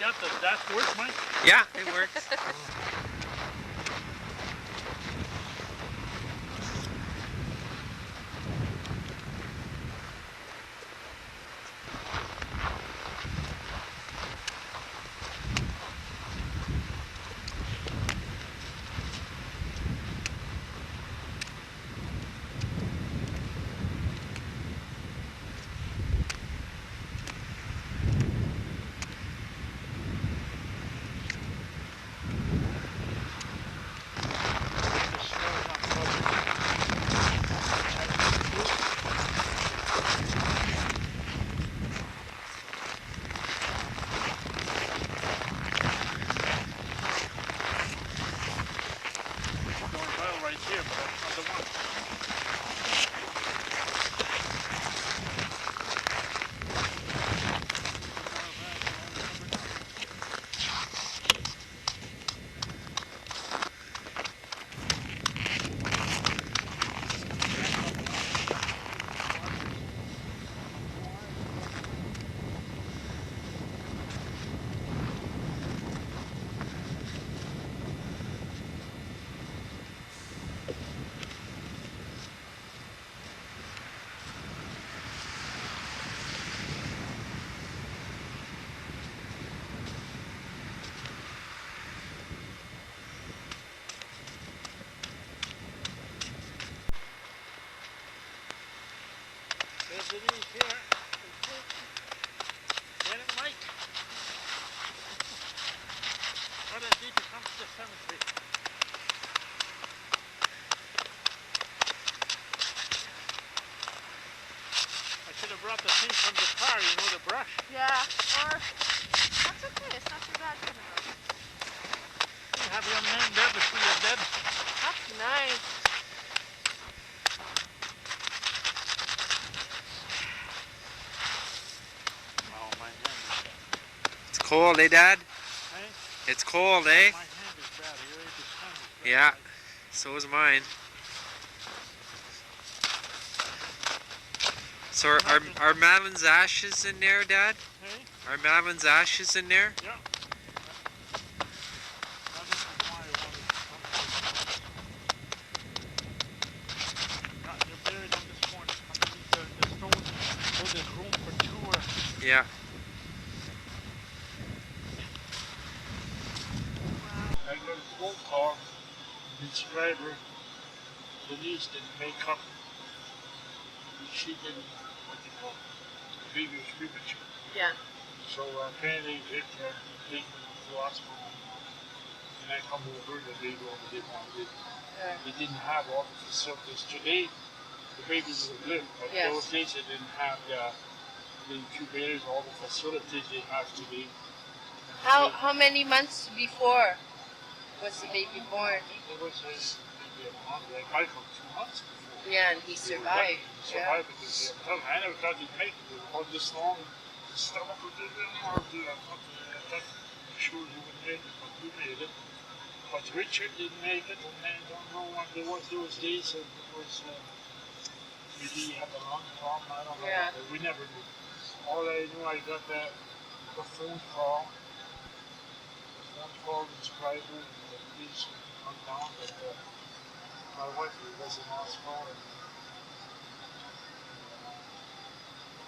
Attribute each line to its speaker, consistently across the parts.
Speaker 1: that, that works, Mike?
Speaker 2: Yeah, it works.
Speaker 1: There's it is here. Get it, Mike? What a deep it comes to the cemetery. I should have brought the thing from the car, you know, the brush.
Speaker 3: Yeah, or that's okay, it's not too bad for the brush.
Speaker 1: You have your name there before you're dead.
Speaker 3: That's nice.
Speaker 1: Oh, my hand.
Speaker 2: It's cold, eh, Dad?
Speaker 1: Hey?
Speaker 2: It's cold, eh?
Speaker 1: My hand is bad. You're ready to stand it.
Speaker 2: Yeah, so is mine. So are Madeline's ashes in there, Dad?
Speaker 1: Hey?
Speaker 2: Are Madeline's ashes in there?
Speaker 1: Yeah. You're buried on this corner. Underneath the stone. So there's room for two.
Speaker 2: Yeah.
Speaker 1: I got a phone call. The subscriber, Denise, didn't make up. She didn't, what do you call it? The baby was premature.
Speaker 3: Yeah.
Speaker 1: So apparently they taken to the hospital. And I come over, the baby only did one day. They didn't have all the facilities. Today, the baby would have lived, but
Speaker 3: Yes.
Speaker 1: those days they didn't have the incubators, all the facilities they have today.
Speaker 3: How many months before was the baby born?
Speaker 1: It was maybe a month, like Michael, 2 months before.
Speaker 3: Yeah, and he survived.
Speaker 1: He survived because I never thought he'd make it. All this long, the stomach was in there, I thought sure he would make it, but he made it. But Richard didn't make it, and I don't know what there was those days. It was maybe he had a lung problem, I don't know.
Speaker 3: Yeah.
Speaker 1: But we never knew. All I knew, I got the phone call. The phone call was private, and the police come down, but my wife was in hospital, and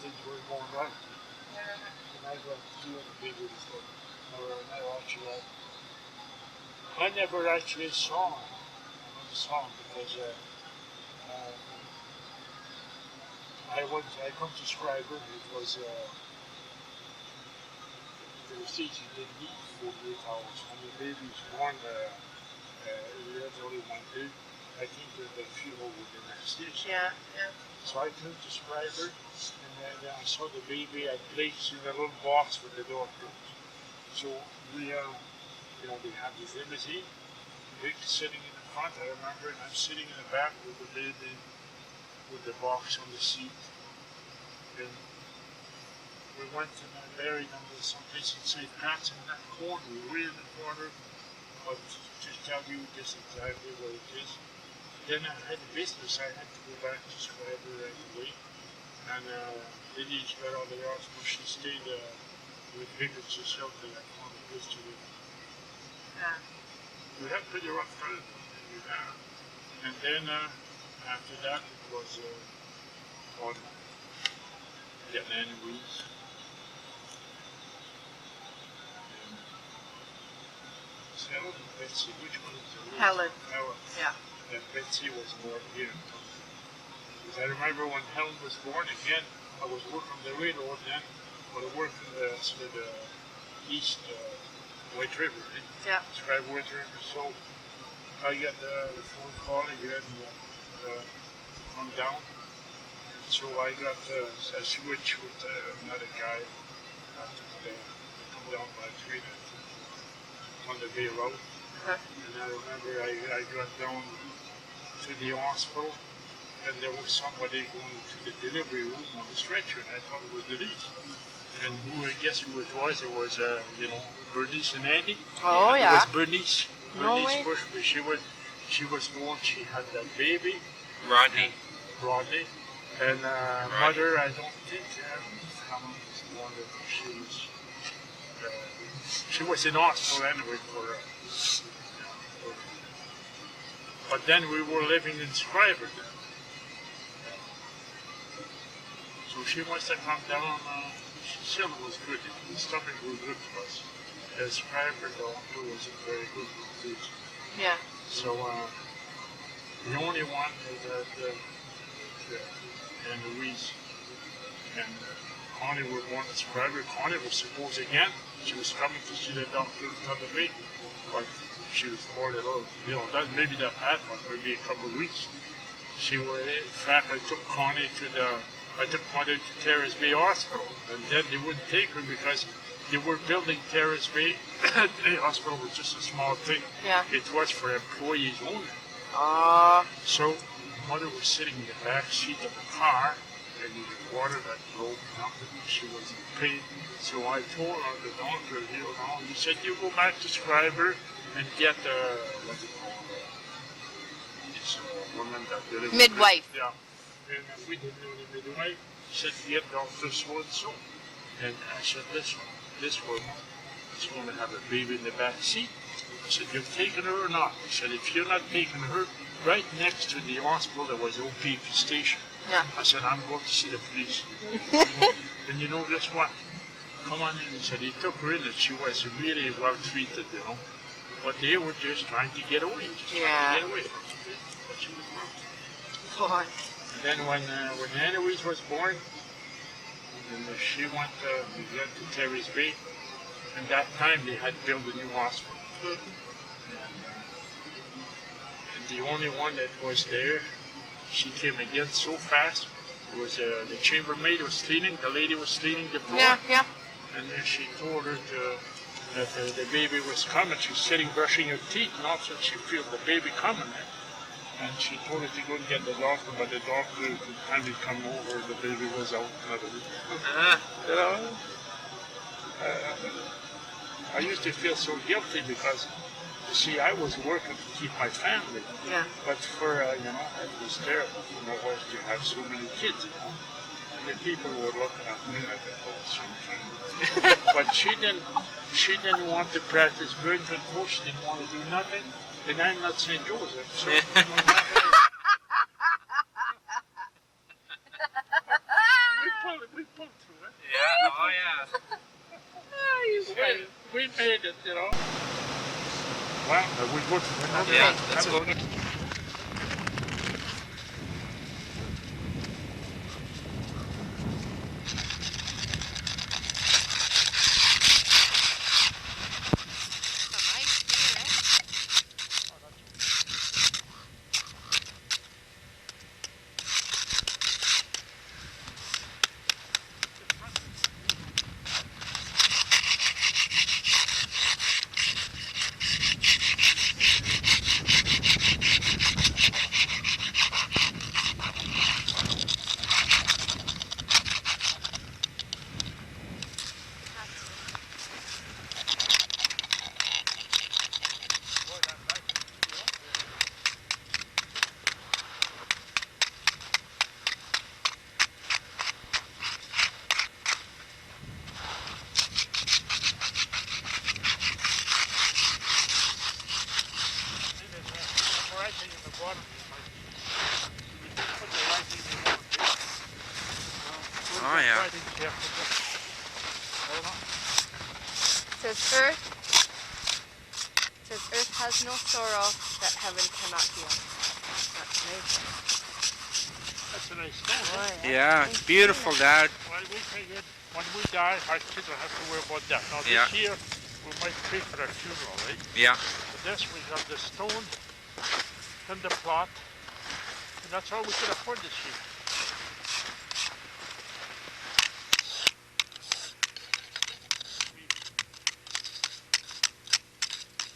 Speaker 1: things were going right. And I got doing the baby before. I never actually saw him. I never saw him because I come to Scriber. It was the receipt he didn't need 48 hours. When the baby's born, there's only one day. I think that the funeral would be next year.
Speaker 3: Yeah, yeah.
Speaker 1: So I came to Scriber, and then I saw the baby. I placed in a little box with the door closed. So we, they have this limousine. Rick sitting in the front, I remember, and I'm sitting in the back with the baby, with the box on the seat. And we went and I buried him with someplace in St. Pat's in that corner, way in the corner. But to tell you this exactly what it is. Then I had a business, I had to go back to Scriber right away. And Lydia's got all the hospital, she stayed with Victor's herself in that corner. used to live.
Speaker 3: Yeah.
Speaker 1: We had pretty rough time. And then after that, it was on getting anyways. Helen and Betsy, which one is the real?
Speaker 3: Helen.
Speaker 1: Helen.
Speaker 3: Yeah.
Speaker 1: And Betsy was born here. Because I remember when Helen was born again, I was working on the railroad then, but I worked in the sort of the east White River, right?
Speaker 3: Yeah.
Speaker 1: Scribe White River. So I got the phone call again come down. So I got a switch with another guy. I took come down by train on the Bay Road. And I remember I got down to the hospital, and there was somebody going to the delivery room on the stretcher, and I thought it was Denise. And who I guess who it was Bernice and Andy.
Speaker 3: Oh,
Speaker 1: and
Speaker 3: yeah.
Speaker 1: It was Bernice.
Speaker 3: No
Speaker 1: Bernice
Speaker 3: way.
Speaker 1: Bushby. She was born. She had that baby,
Speaker 2: Rodney.
Speaker 1: Rodney, and mother. I don't think Helen was born. She was in hospital anyway for. But then we were living in Scriber then. So she must have come down. She still was good. The stomach was good to us. The Scriber though wasn't very good food.
Speaker 3: Yeah.
Speaker 1: So the only one is and Louise and Connie were born in Scriber. Connie was supposed again. She was coming to see the doctor the other week, but she was born at all. That maybe that had one, maybe a couple of weeks. She was. In fact, I took Connie to Terrace Bay Hospital, and then they wouldn't take her because they were building Terrace Bay. The hospital was just a small thing.
Speaker 3: Yeah.
Speaker 1: It was for employees only. So mother was sitting in the back seat of the car, and the water that broke up, and she was in pain. So I told her, the doctor, he said, you go back to Scriber and get what's it called? It's a woman that delivers.
Speaker 3: Midwife.
Speaker 1: Yeah. And we didn't know the midwife. He said, get Dr. So and so. And I said, listen, this woman is going to have a baby in the back seat. I said, you've taken her or not? He said, if you're not taking her, right next to the hospital there was OPP station.
Speaker 3: Yeah.
Speaker 1: I said, I'm going to see the police. And you know, guess what? Come on in. He said, he took her in and she was really well treated, But they were just trying to get away.
Speaker 3: Yeah.
Speaker 1: Trying to get away from it. But she was wrong.
Speaker 3: God.
Speaker 1: And then when Annalise was born, and she went to Terry's Bay, and that time they had built a new hospital. And the only one that was there, she came again so fast. It was the chambermaid was cleaning, the lady was cleaning the floor.
Speaker 3: Yeah, yeah.
Speaker 1: And then she told her that the baby was coming. She's sitting brushing her teeth, and all of a sudden she feels the baby coming. And she told her to go and get the doctor, but the doctor, the time he come over, the baby was out another week. I used to feel so guilty because, you see, I was working to keep my family.
Speaker 3: Yeah.
Speaker 1: But for, it was terrible for my wife to have so many kids, And the people were looking at me like, oh, so funny. But she didn't want to practice birth control. She didn't want to do nothing. And I'm not St. Joseph, so we pulled through it.
Speaker 2: Yeah, oh yeah.
Speaker 1: We made it, Well, we go to another
Speaker 2: Yeah,
Speaker 1: one.
Speaker 2: let's go. yeah.
Speaker 1: Riding careful. Hold on.
Speaker 3: Says earth has no sorrow that heaven cannot heal. That's amazing.
Speaker 1: That's a nice stone.
Speaker 3: Boy,
Speaker 1: Eh?
Speaker 2: Yeah, it's beautiful, Dad.
Speaker 1: Well, we figured when we die, our kids will have to worry about that. Now
Speaker 2: Yeah.
Speaker 1: this year, we might pay for their funeral, right?
Speaker 2: Yeah.
Speaker 1: But this, we got the stone and the plot, and that's all we could afford this year.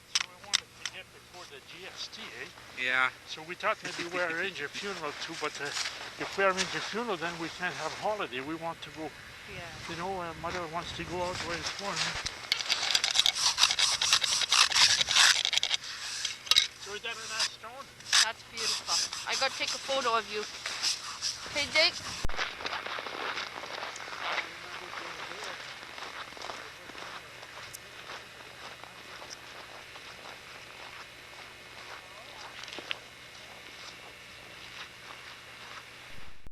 Speaker 1: So we wanted to get before the GST, eh?
Speaker 2: Yeah.
Speaker 1: So we thought maybe we arrange a funeral too, but if we arrange a funeral, then we can't have holiday. We want to go,
Speaker 3: Yeah.
Speaker 1: you know, mother wants to go out where it's warm. So is that a nice stone?
Speaker 3: That's beautiful. I gotta take a photo of you. Hey, Jake.